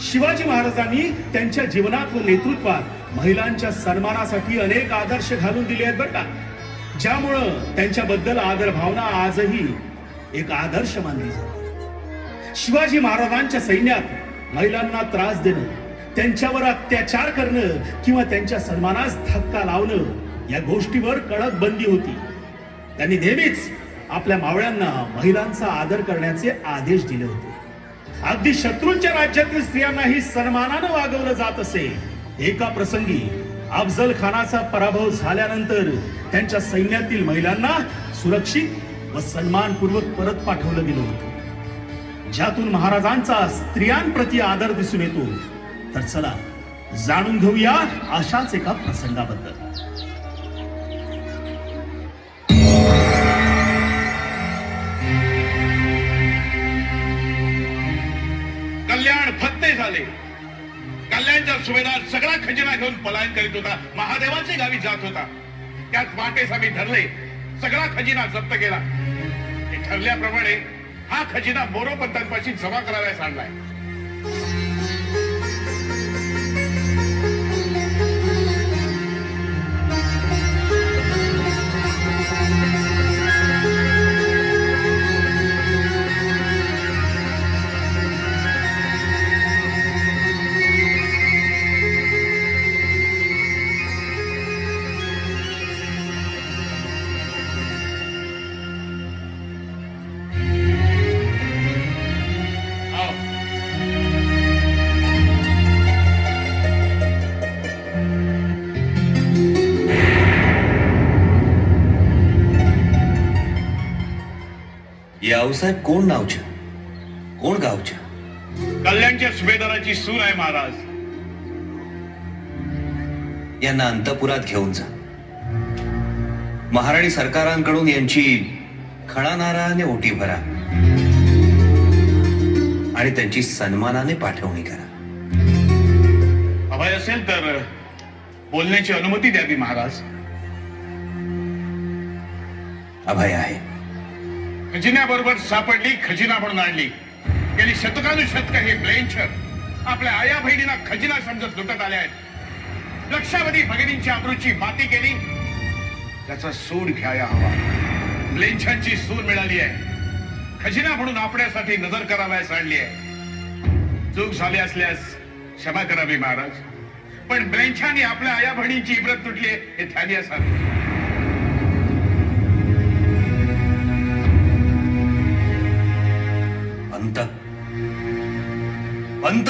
शिवाजी महाराजांनी त्यांच्या जीवनात व नेतृत्वात महिलांच्या सन्मानासाठी अनेक आदर्श घालून दिले आहेत बरं का, ज्यामुळं त्यांच्याबद्दल आदर भावना आजही एक आदर्श मानली जाते. शिवाजी महाराजांच्या सैन्यात महिलांना त्रास देणं, त्यांच्यावर अत्याचार करणं किंवा त्यांच्या सन्मानास धक्का लावणं या गोष्टीवर कडक बंदी होती. त्यांनी नेहमीच आपल्या मावळ्यांना महिलांचा आदर करण्याचे आदेश दिले होते. अगदी शत्रूंच्या राज्यातील स्त्रियांनाही सन्मानानं वागवलं जात असे. एका प्रसंगी अफजल खानाचा पराभव झाल्यानंतर त्यांच्या सैन्यातील महिलांना सुरक्षित व सन्मानपूर्वक परत पाठवलं गेलं होतं, ज्यातून महाराजांचा स्त्रियांप्रती आदर दिसून येतो. तर चला जाणून घेऊया अशाच एका प्रसंगाबद्दल. कल्याण फत्ते झाले. कल्याणचा सुभेदार सगळा खजिना घेऊन पलायन करीत होता, महादेवाच्या गावी जात होता. त्यात वाटेस आम्ही ठरले, सगळा खजिना जप्त केला. ठरल्याप्रमाणे हा खजिना मोरोपंतांपाशी जमा करायला सांगलाय. यावसाहेब कोण नावच्या, कोण गावच्या? कल्याणच्या सुभेदाराची सून आहे महाराज. यांना अंतपुरात घेऊन जा. महाराणी सरकारांकडून यांची खणानाराने ओटी भरा आणि त्यांची सन्मानाने पाठवणी करा. अभय असेल तर बोलण्याची अनुमती द्यावी महाराज. अभय आहे. खजिन्याबरोबर सापडली, खजिना म्हणून आणली. गेली शतकानुशतक हे ब्लेंचर आपल्या आया बहिणींना खजिना समजत लुटत आले आहेत. लक्षावधी भगिनींची अमृतची माती केली, त्याचा सूड घ्यायला हवा. ब्लेंछांची सून मिळाली आहे, खजिना म्हणून आपल्यासाठी नजर करावयास आणली आहे. चूक झाली असल्यास क्षमा करावी महाराज, पण ब्लेंछांनी आपल्या आया बहिणींची इब्रत तुटली हे ध्यानी असावे. अंत अंत